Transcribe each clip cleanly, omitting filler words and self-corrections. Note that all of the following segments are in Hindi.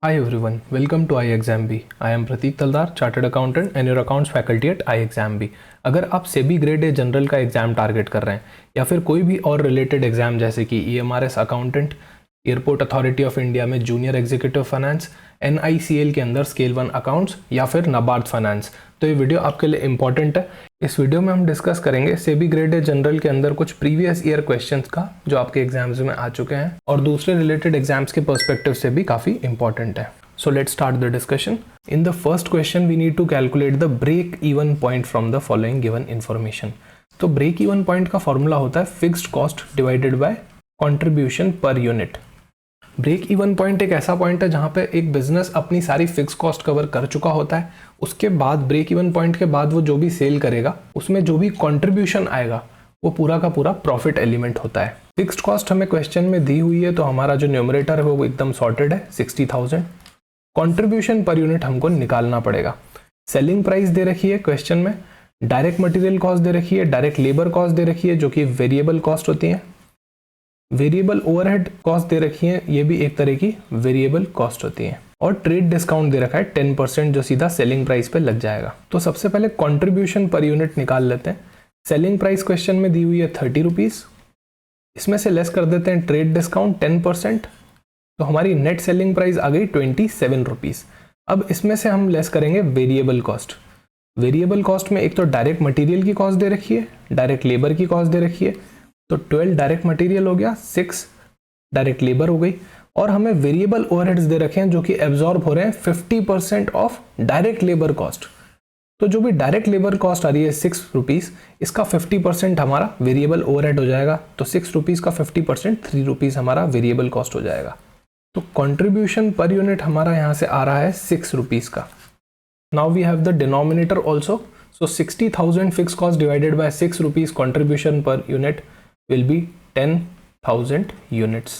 Hi everyone, welcome to iExamB. I am Prateek Taldar, Chartered Accountant and your Accounts Faculty at iExamB. अगर आप सेबी ग्रेड ए जनरल का एग्जाम टारगेट कर रहे हैं या फिर कोई भी और रिलेटेड एग्जाम जैसे कि EMRS accountant, airport authority of India में जूनियर एग्जीक्यूटिव फाइनेंस, NICL के अंदर स्केल 1 अकाउंट्स या फिर नाबार्ड फाइनेंस, तो ये वीडियो आपके लिए इंपॉर्टेंट है। इस वीडियो में हम डिस्कस करेंगे सेबी ग्रेड ए जनरल के अंदर कुछ प्रीवियस ईयर क्वेश्चंस का जो आपके एग्जाम्स में आ चुके हैं और दूसरे रिलेटेड एग्जाम्स के पर्सपेक्टिव से भी काफ़ी इंपॉर्टेंट है। So let's start the discussion. In the first question we need to calculate the break even point from the following given information. तो break even point का फॉर्मूला होता है fixed cost divided by contribution per unit. Break even point एक ऐसा पॉइंट है जहां पे एक बिजनेस अपनी सारी फिक्स कॉस्ट कवर कर चुका होता है। उसके बाद ब्रेक इवन पॉइंट के बाद वो जो भी सेल करेगा उसमें जो भी कंट्रीब्यूशन आएगा वो पूरा का पूरा प्रॉफिट एलिमेंट होता है। फिक्स्ड कॉस्ट हमें क्वेश्चन में दी हुई है तो हमारा जो न्यूमरेटर है वो एकदम सॉर्टेड है 60,000। कंट्रीब्यूशन पर यूनिट हमको निकालना पड़ेगा। सेलिंग प्राइस दे रखी है क्वेश्चन में, डायरेक्ट मटेरियल कॉस्ट दे रखी है, डायरेक्ट लेबर कॉस्ट दे रखी है जो कि वेरिएबल कॉस्ट होती है, वेरिएबल ओवरहेड कॉस्ट दे रखी है, ये भी एक तरह की वेरिएबल कॉस्ट होती है, और ट्रेड डिस्काउंट दे रखा है 10% जो सीधा सेलिंग प्राइस पे लग जाएगा। तो सबसे पहले कंट्रीब्यूशन पर यूनिट निकाल लेते हैं। सेलिंग प्राइस क्वेश्चन में दी हुई है 30 रुपीज़, इसमें से लेस कर देते हैं ट्रेड डिस्काउंट 10%, तो हमारी नेट सेलिंग प्राइस आ गई 27 रुपीज़। अब इसमें से हम लेस करेंगे वेरिएबल कॉस्ट। वेरिएबल कॉस्ट में एक तो डायरेक्ट मटेरियल की कॉस्ट दे रखी है, डायरेक्ट लेबर की कॉस्ट दे रखी है, तो 12 डायरेक्ट मटेरियल हो गया, 6 डायरेक्ट लेबर हो गई, और हमें वेरिएबल ओवरहेड्स दे रखे हैं जो कि एब्जॉर्ब हो रहे हैं 50% ऑफ डायरेक्ट लेबर कॉस्ट। तो जो भी डायरेक्ट लेबर कॉस्ट आ रही है 6 रुपीज़, इसका 50% हमारा वेरिएबल ओवरहेड हो जाएगा, तो 6 रुपीज़ का 50% 3 रुपीज़ हमारा वेरिएबल कॉस्ट हो जाएगा। तो कंट्रीब्यूशन पर यूनिट हमारा यहाँ से आ रहा है 6 रुपीज़ का। Now we have the denominator also, so 60,000 fix cost divided by 6 rupees contribution per unit will be 10,000 units.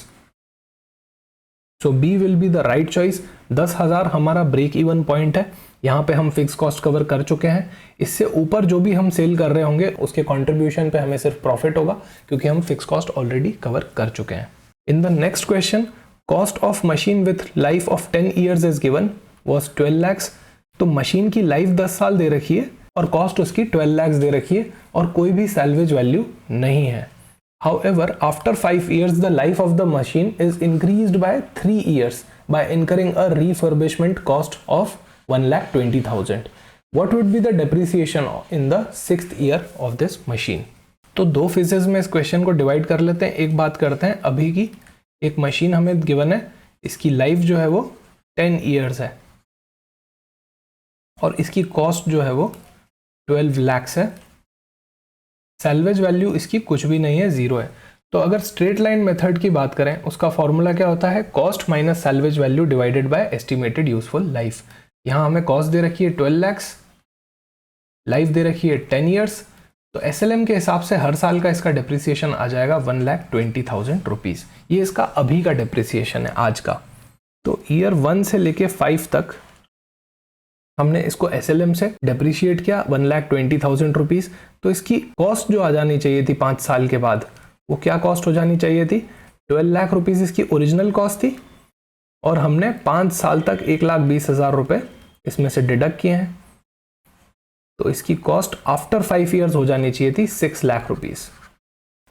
So B will be the right choice. 10,000 हमारा ब्रेक इवन पॉइंट है, यहाँ पे हम फिक्स कॉस्ट कवर कर चुके हैं। इससे ऊपर जो भी हम सेल कर रहे होंगे उसके कंट्रीब्यूशन पे हमें सिर्फ प्रॉफिट होगा क्योंकि हम फिक्स कॉस्ट ऑलरेडी कवर कर चुके हैं। In the next question, cost of machine with life of 10 years is given was 12 lakhs। तो मशीन की लाइफ 10 साल दे रखी है और कॉस्ट उसकी 12 lakhs दे रखी है और कोई भी सैल्वेज वैल्यू नहीं है। However, after 5 years, the life of the machine is increased by 3 years by incurring a refurbishment cost of 1,20,000. What would be the depreciation in the 6th year of this machine? तो दो फेजेस में इस क्वेश्चन को डिवाइड कर लेते हैं। एक बात करते हैं अभी की, एक मशीन हमें गिवन है, इसकी लाइफ जो है वो 10 ईयर्स है और इसकी कॉस्ट जो है वो 12 lakhs है। सैल्वेज वैल्यू इसकी कुछ भी नहीं है, 0 है। तो अगर स्ट्रेट लाइन मेथड की बात करें उसका फॉर्मूला क्या होता है, cost minus salvage value divided by estimated useful life. यहाँ हमें कॉस्ट दे रखी है 12 lakhs, लाइफ दे रखी है 10 ईयर्स, तो SLM के हिसाब से हर साल का इसका डिप्रिसिएशन आ जाएगा 1,20,000 रुपीज़। ये इसका अभी का डिप्रिसिएशन है आज का। तो ईयर 1 से लेके 5 तक हमने इसको SLM से डिप्रिशिएट किया 1,20,000 रुपीज़। तो इसकी कॉस्ट जो आ जानी चाहिए थी 5 साल के बाद, वो क्या कॉस्ट हो जानी चाहिए थी, 12 लाख रुपीज़ इसकी ओरिजिनल कॉस्ट थी और हमने 5 साल तक 1,20,000 रुपये इसमें से डिडक्ट किए हैं, तो इसकी कॉस्ट आफ्टर 5 ईयर्स हो जानी चाहिए थी 6 लाख रुपीज़।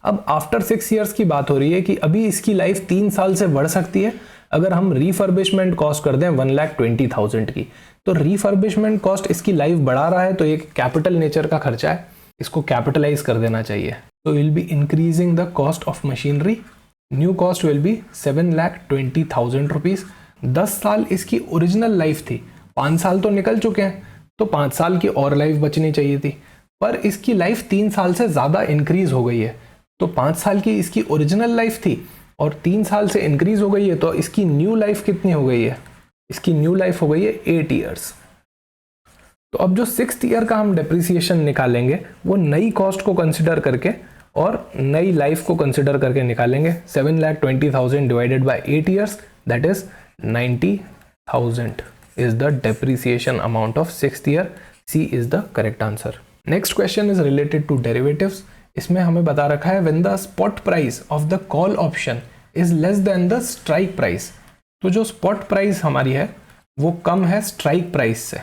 अब आफ्टर 6 ईयर्स की बात हो रही है कि अभी इसकी लाइफ 3 साल से बढ़ सकती है अगर हम रिफर्बिशमेंट कॉस्ट कर दें 1,20,000 की। तो रिफर्बिशमेंट कॉस्ट इसकी लाइफ बढ़ा रहा है तो एक कैपिटल नेचर का खर्चा है, इसको कैपिटलाइज कर देना चाहिए। तो will be increasing the cost of machinery, new cost will be 7,20,000 rupees. 10 साल इसकी ओरिजिनल लाइफ थी, 5 साल तो निकल चुके हैं तो 5 साल की और लाइफ बचनी चाहिए थी, पर इसकी लाइफ 3 साल से ज़्यादा इंक्रीज हो गई है। तो 5 साल की इसकी ओरिजिनल लाइफ थी और 3 साल से इंक्रीज हो गई है, तो इसकी न्यू लाइफ कितनी हो गई है, इसकी न्यू लाइफ हो गई है 8 ईयर्स। तो अब जो 6th ईयर का हम डिप्रिसिएशन निकालेंगे वो नई कॉस्ट को कंसिडर करके और नई लाइफ को कंसिडर करके निकालेंगे। 7,20,000 divided by 8 years, that is 90,000 is the depreciation amount of 6th year. C is the correct answer. Next question is related to derivatives. इसमें हमें बता रखा है when the spot price of the call option is less than the strike price, तो जो स्पॉट प्राइस हमारी है वो कम है स्ट्राइक प्राइस से।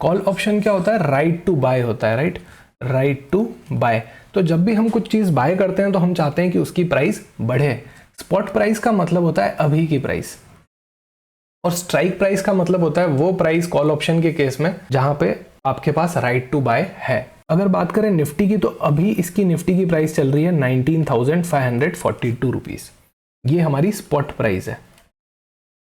कॉल ऑप्शन क्या होता है, राइट टू बाय होता है, राइट, राइट टू बाय। तो जब भी हम कुछ चीज बाय करते हैं तो हम चाहते हैं कि उसकी प्राइस बढ़े। स्पॉट प्राइस का मतलब होता है अभी की प्राइस, और स्ट्राइक प्राइस का मतलब होता है वो प्राइस कॉल ऑप्शन के केस में जहां पे आपके पास राइट टू बाय है। अगर बात करें निफ्टी की, तो अभी इसकी निफ्टी की प्राइस चल रही है 19,542 रुपीज, ये हमारी स्पॉट प्राइस है।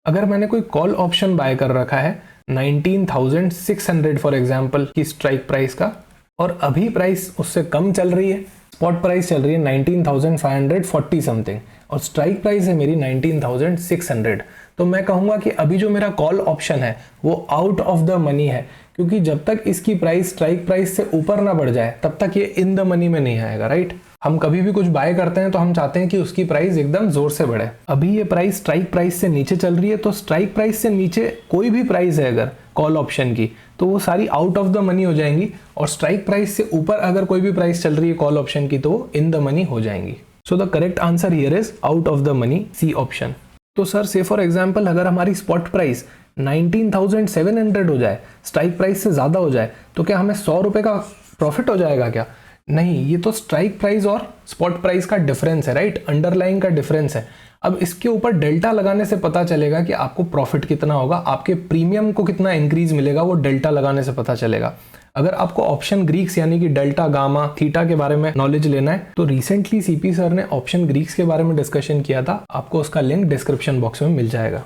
अगर मैंने कोई कॉल ऑप्शन बाय कर रखा है 19,600 फॉर एग्जांपल की स्ट्राइक प्राइस का, और अभी प्राइस उससे कम चल रही है, स्पॉट प्राइस चल रही है 19,540 समथिंग और स्ट्राइक प्राइस है मेरी 19,600, तो मैं कहूंगा कि अभी जो मेरा कॉल ऑप्शन है वो आउट ऑफ द मनी है, क्योंकि जब तक इसकी प्राइस स्ट्राइक प्राइस से ऊपर ना बढ़ जाए तब तक ये इन द मनी में नहीं आएगा, राइट। हम कभी भी कुछ बाय करते हैं तो हम चाहते हैं कि उसकी प्राइस एकदम जोर से बढ़े। अभी ये प्राइस स्ट्राइक प्राइस से नीचे चल रही है, तो स्ट्राइक प्राइस से नीचे कोई भी प्राइस है अगर कॉल ऑप्शन की, तो वो सारी आउट ऑफ द मनी हो जाएंगी, और स्ट्राइक प्राइस से ऊपर अगर कोई भी प्राइस चल रही है कॉल ऑप्शन की तो वो इन द मनी हो जाएंगी। So the correct answer here is out of the money, C option. तो सर से फॉर एग्जांपल अगर हमारी स्पॉट प्राइस 19,700 हो जाए, स्ट्राइक प्राइस से ज्यादा हो जाए, तो क्या हमें 100 रुपए का प्रॉफिट हो जाएगा क्या? नहीं, ये तो स्ट्राइक प्राइस और स्पॉट प्राइस का डिफरेंस है, राइट, अंडरलाइन का डिफरेंस है। अब इसके ऊपर डेल्टा लगाने से पता चलेगा कि आपको प्रॉफिट कितना होगा, आपके प्रीमियम को कितना इंक्रीज मिलेगा, वो डेल्टा लगाने से पता चलेगा। अगर आपको ऑप्शन ग्रीक्स यानी कि डेल्टा, गामा, थीटा के बारे में नॉलेज लेना है तो रिसेंटली सीपी सर ने ऑप्शन ग्रीक्स के बारे में डिस्कशन किया था, आपको उसका लिंक डिस्क्रिप्शन बॉक्स में मिल जाएगा।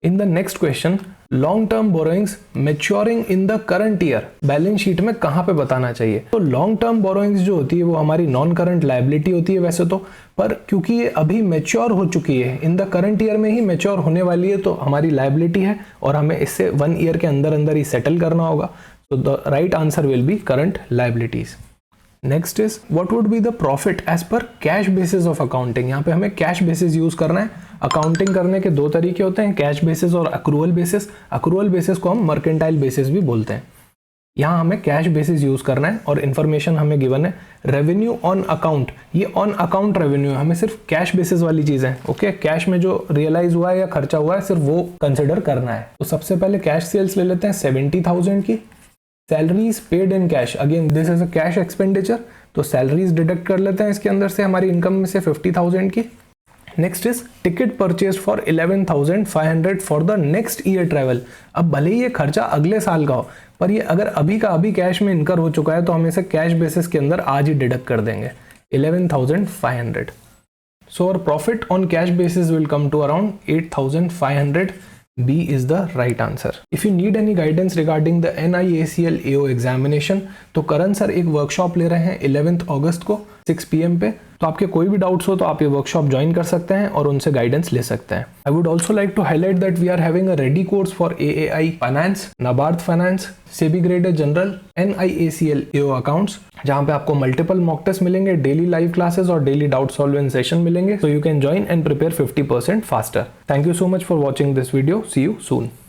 In the next question, long term borrowings maturing in the current year balance sheet में कहां पे बताना चाहिए? तो लॉन्ग टर्म बोरोइंग्स जो होती है वो हमारी नॉन करंट लायबिलिटी होती है वैसे तो, पर क्योंकि ये अभी मैच्योर हो चुकी है, इन द करंट ईयर में ही मैच्योर होने वाली है, तो हमारी लायबिलिटी है और हमें इससे 1 ईयर के अंदर अंदर ही सेटल करना होगा। So the right answer will be current liabilities. Next is what would be the profit as per cash basis of accounting? यहाँ पे हमें cash basis यूज करना है। अकाउंटिंग करने के दो तरीके होते हैं, कैश बेसिस और अक्रूवल बेसिस। अक्रूवल बेसिस को हम मर्केंटाइल बेसिस भी बोलते हैं। यहाँ हमें कैश बेसिस यूज करना है और इन्फॉर्मेशन हमें गिवन है रेवेन्यू ऑन अकाउंट, ये ऑन अकाउंट रेवेन्यू है, हमें सिर्फ कैश बेसिस वाली चीज है, ओके। कैश में जो रियलाइज हुआ है या खर्चा हुआ है सिर्फ वो कंसिडर करना है। तो सबसे पहले कैश सेल्स ले लेते हैं 70,000 की। Salaries paid in cash, again this is a cash expenditure, तो सैलरीज डिडक्ट कर लेते हैं इसके अंदर से हमारी इनकम में से 50,000 की। Next is ticket purchase for 11,500 for the next year travel. अब भले ही ये खर्चा अगले साल का हो, पर ये अगर अभी का अभी कैश में इनकर हो चुका है तो हम इसे कैश बेसिस के अंदर आज ही डिडक्ट कर देंगे 11,500। सो और profit on cash basis will come to around 8,500। B is the right answer. If you need any guidance regarding the NIACL AO examination, तो करण सर एक वर्कशॉप ले रहे हैं 11th अगस्त को 6 PM पे, तो आपके कोई भी डाउट्स हो तो आप ये वर्कशॉप ज्वाइन कर सकते हैं और उनसे गाइडेंस ले सकते हैं। I would also like to highlight that we are having a ready course for AAI finance, NABARD finance, SEBI graded general, NIACL AO accounts, जहां पे आपको मल्टीपल मॉक टेस्ट मिलेंगे, डेली लाइव क्लासेस और डेली डाउट सॉल्विंग सेशन मिलेंगे, so you can join and prepare 50% faster. Thank you so much for watching this video. See you soon.